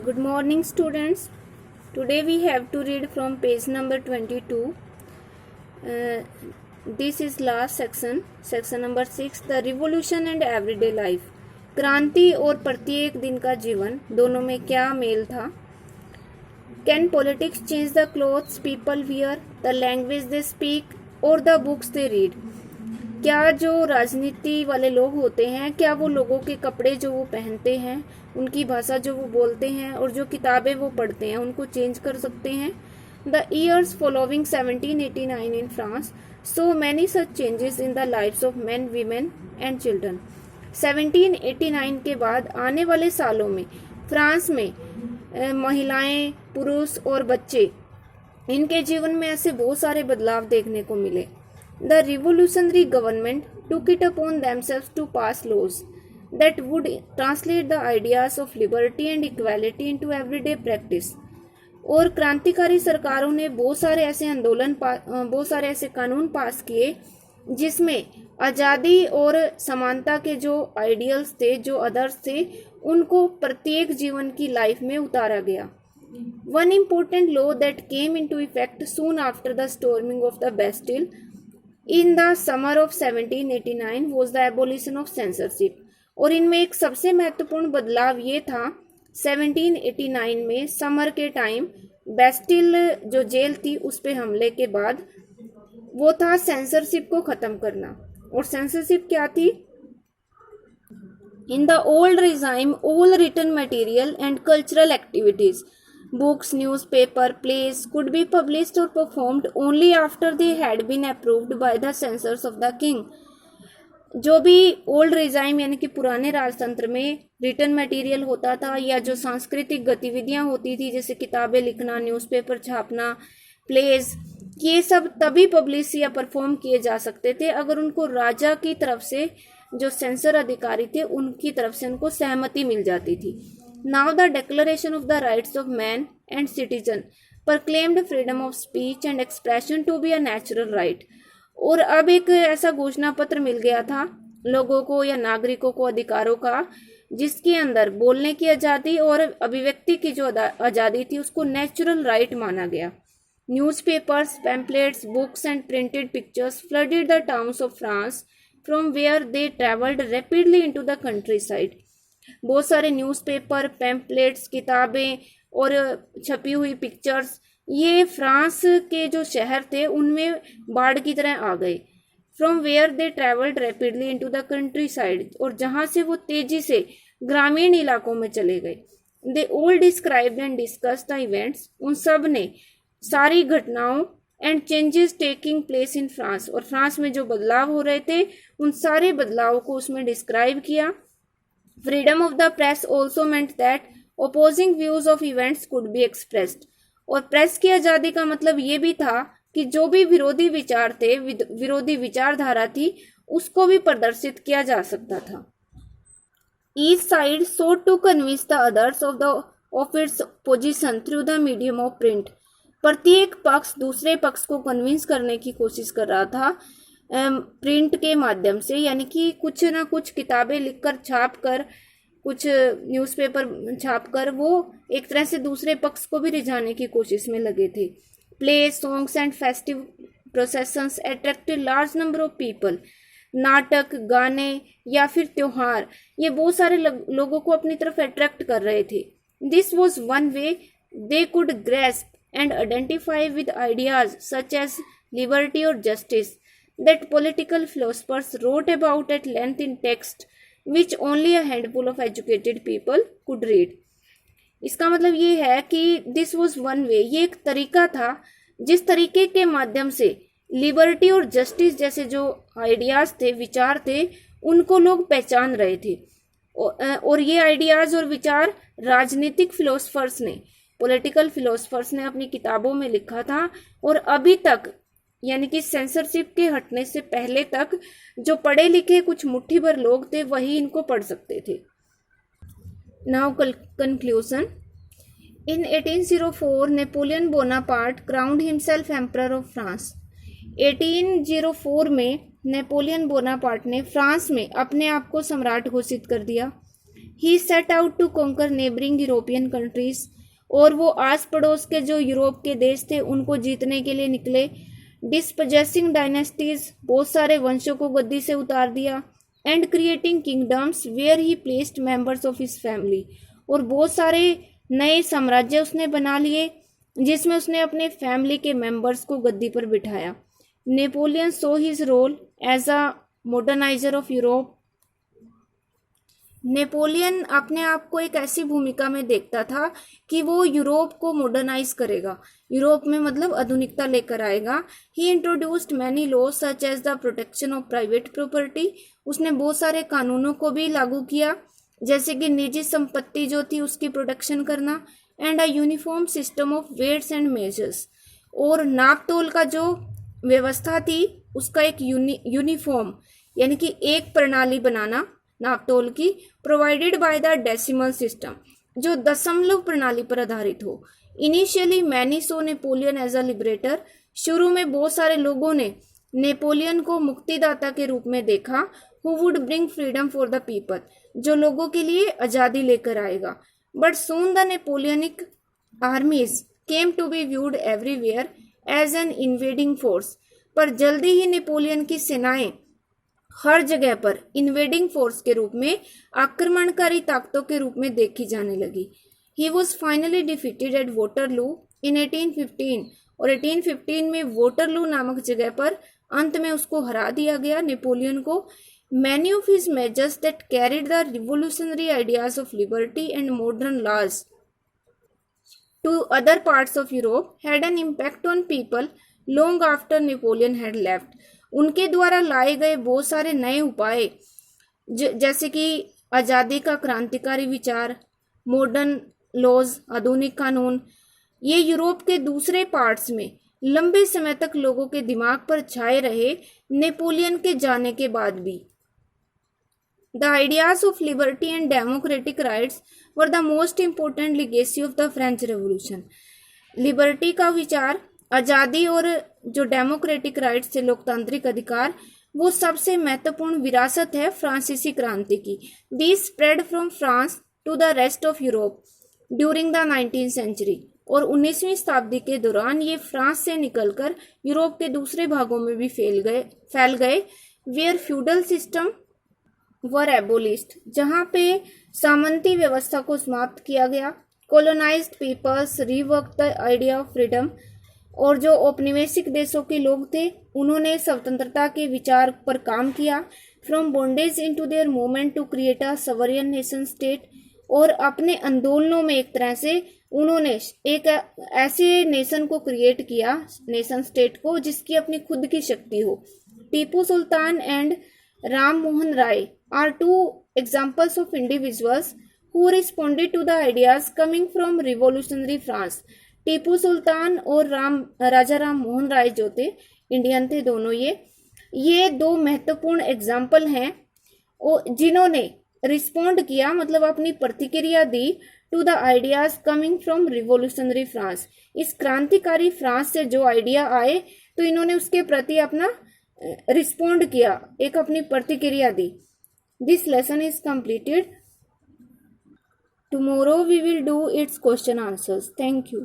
Good morning, students. Today we have to read from page number 22. This is last section number 6, the revolution and everyday life. क्रांति और प्रत्येक दिन का जीवन दोनों में क्या मेल था? Can politics change the clothes people wear, the language they speak or the books they read? क्या जो राजनीति वाले लोग होते हैं, क्या वो लोगों के कपड़े जो वो पहनते हैं, उनकी भाषा जो वो बोलते हैं और जो किताबें वो पढ़ते हैं उनको चेंज कर सकते हैं? The years following 1789 in France so many such changes in the lives of man, women and children. 1789 के बाद आने वाले सालों में फ्रांस में महिलाएं, पुरुष और बच्चे, इनके जीवन में ऐसे बहुत सारे बदलाव देखने को मिले। The revolutionary government took it upon themselves to pass laws that would translate the ideas of liberty and equality into everyday practice. और क्रांतिकारी सरकारों ने बहुत सारे ऐसे कानून पास किए जिसमें आज़ादी और समानता के जो आइडियल्स थे, जो आदर्श थे, उनको प्रत्येक जीवन की लाइफ में उतारा गया। One important law that came into effect soon after the storming of the Bastille in the summer of 1789 was the abolition of censorship। और इनमें एक सबसे महत्वपूर्ण बदलाव ये था 1789 में समर के टाइम बेस्टिल जो जेल थी उस पे हमले के बाद, वो था सेंसरशिप को खत्म करना। और सेंसरशिप क्या थी? In the old regime all written material and cultural activities, books, newspaper, plays could be published or performed only after they had been approved by the censors of the king। जो भी old regime यानी कि पुराने राजतंत्र में written material होता था या जो सांस्कृतिक गतिविधियां होती थी जैसे किताबें लिखना, न्यूज़पेपर छापना, प्लेज, ये सब तभी पब्लिश या परफॉर्म किए जा सकते थे अगर उनको राजा की तरफ से, जो सेंसर अधिकारी थे, उनकी तरफ से उनको सहमति मिल जाती थी। Now the Declaration of the Rights of Man and Citizen proclaimed freedom of speech and expression to be a natural right। और अब एक ऐसा घोषणा पत्र मिल गया था लोगों को या नागरिकों को अधिकारों का, जिसके अंदर बोलने की आज़ादी और अभिव्यक्ति की जो आज़ादी थी उसको नेचुरल राइट माना गया। Newspapers, pamphlets, books and printed pictures flooded the towns of France from where they traveled rapidly into the countryside। बहुत सारे न्यूज़पेपर, पैम्पलेट्स, किताबें और छपी हुई पिक्चर्स ये फ्रांस के जो शहर थे उनमें बाढ़ की तरह आ गए। From where they travelled rapidly into the countryside, और जहाँ से वो तेजी से ग्रामीण इलाकों में चले गए। They all described and discuss the events, उन सब ने सारी घटनाओं and changes taking place in France, और फ्रांस में जो बदलाव हो रहे थे उन सारे बदलावों को उसमें डिस्क्राइब किया। Freedom of the press also meant that opposing views of events could be expressed। और प्रेस की आज़ादी का मतलब ये भी था कि जो भी विरोधी विचार थे, विरोधी विचारधारा थी, उसको भी प्रदर्शित किया जा सकता था। Each side sought to convince the others of its position through the medium of print। प्रत्येक पक्ष दूसरे पक्ष को कन्विंस करने की कोशिश कर रहा था प्रिंट के माध्यम से, यानी कि कुछ ना कुछ किताबें लिखकर, छाप कर, कुछ न्यूज़पेपर छापकर वो एक तरह से दूसरे पक्ष को भी रिझाने की कोशिश में लगे थे। Play, songs and festive processions attracted large number of people. नाटक, गाने या फिर त्योहार ये बहुत सारे लोगों को अपनी तरफ अट्रैक्ट कर रहे थे। This was one way they could grasp and identify with ideas such as liberty और justice that political philosophers wrote about at length in text which only a handful of educated people could read। इसका मतलब ये है कि this was one way, ये एक तरीका था जिस तरीके के माध्यम से लिबर्टी और जस्टिस जैसे जो आइडियाज थे, विचार थे, उनको लोग पहचान रहे थे। और ये आइडियाज और विचार राजनीतिक फिलोसफर्स ने, पॉलिटिकल फिलोसफर्स ने अपनी किताबों में लिखा था, और अभी तक यानी कि सेंसरशिप के हटने से पहले तक जो पढ़े लिखे कुछ मुट्ठी भर लोग थे वही इनको पढ़ सकते थे। Now conclusion. In 1804 Napoleon Bonaparte crowned himself emperor of France. 1804 में नेपोलियन बोनापार्ट ने फ्रांस में अपने आप को सम्राट घोषित कर दिया। He set out to conquer neighbouring European countries, और वो आस पड़ोस के जो यूरोप के देश थे उनको जीतने के लिए निकले। डिस्पजेसिंग डायनेस्टीज, बहुत सारे वंशों को गद्दी से उतार दिया। And creating kingdoms where he placed members of his family, और बहुत सारे नए साम्राज्य उसने बना लिए जिसमें उसने अपने फैमिली के मेंबर्स को गद्दी पर बिठाया। Napoleon so his role as a moderniser of Europe. Napoleon अपने आप को एक ऐसी भूमिका में देखता था कि वो यूरोप को मॉडर्नाइज करेगा, यूरोप में मतलब आधुनिकता लेकर आएगा। He introduced many laws such as the protection of private property, उसने बहुत सारे कानूनों को भी लागू किया जैसे कि निजी संपत्ति जो थी उसकी प्रोटेक्शन करना। And a uniform system of weights and measures, और नाप तोल का जो व्यवस्था थी उसका एक यूनिफॉर्म यानी कि एक प्रणाली बनाना नाप तोल की, provided by the decimal system, जो दशमलव प्रणाली पर आधारित हो। Initially many so Napoleon as a liberator, शुरू में बहुत सारे लोगों ने नेपोलियन को मुक्तिदाता के रूप में देखा। Who would bring freedom for the people, जो लोगों के लिए आजादी लेकर आएगा। But soon the Napoleonic armies came to be viewed everywhere as an invading force, पर जल्दी ही नेपोलियन की सेनाएं हर जगह पर इन्वेडिंग फोर्स के रूप में, आक्रमणकारी ताकतों के रूप में देखी जाने लगी। He was finally defeated at Waterloo in 1815, और 1815 में वोटरलू नामक जगह पर अंत में उसको हरा दिया गया नेपोलियन को। Many of his measures that carried the revolutionary ideas of liberty and modern laws to other parts of Europe had an impact on people long after Napoleon had left. उनके द्वारा लाए गए बहुत सारे नए उपाय जैसे कि आज़ादी का क्रांतिकारी विचार, मॉडर्न लॉज, आधुनिक कानून, ये यूरोप के दूसरे पार्ट्स में लंबे समय तक लोगों के दिमाग पर छाए रहे नेपोलियन के जाने के बाद भी। The ideas of liberty and democratic rights were the most important legacy of the French revolution. Liberty का विचार, आज़ादी और जो डेमोक्रेटिक राइट्स थे, लोकतांत्रिक अधिकार, वो सबसे महत्वपूर्ण विरासत है फ्रांसीसी क्रांति की। This spread from France to the rest of Europe during the 19th century, और 19वीं शताब्दी के दौरान ये फ्रांस से निकलकर यूरोप के दूसरे भागों में भी फैल गए। Where feudal system were abolished, जहाँ पे सामंती व्यवस्था को समाप्त किया गया। Colonised peoples rework the idea of freedom, और जो औपनिवेशिक देशों के लोग थे उन्होंने स्वतंत्रता के विचार पर काम किया। From bondage into their movement to create a sovereign nation state, और अपने आंदोलनों में एक तरह से उन्होंने एक ऐसे नेशन को क्रिएट किया, नेशन स्टेट को, जिसकी अपनी खुद की शक्ति हो। Tipu Sultan and Ram Mohan Roy are two examples of individuals who responded to the ideas coming from revolutionary France. Tipu Sultan और राजा राम मोहन राय जो थे, इंडियन थे दोनों, ये दो महत्वपूर्ण एग्जाम्पल हैं जिन्होंने रिस्पोंड किया, मतलब अपनी प्रतिक्रिया दी to the ideas coming from revolutionary France. इस क्रांतिकारी फ्रांस से जो आइडिया आए तो इन्होंने उसके प्रति अपना रिस्पोंड किया, एक अपनी प्रतिक्रिया दी। This lesson is completed. Tomorrow we will do its question answers. Thank you.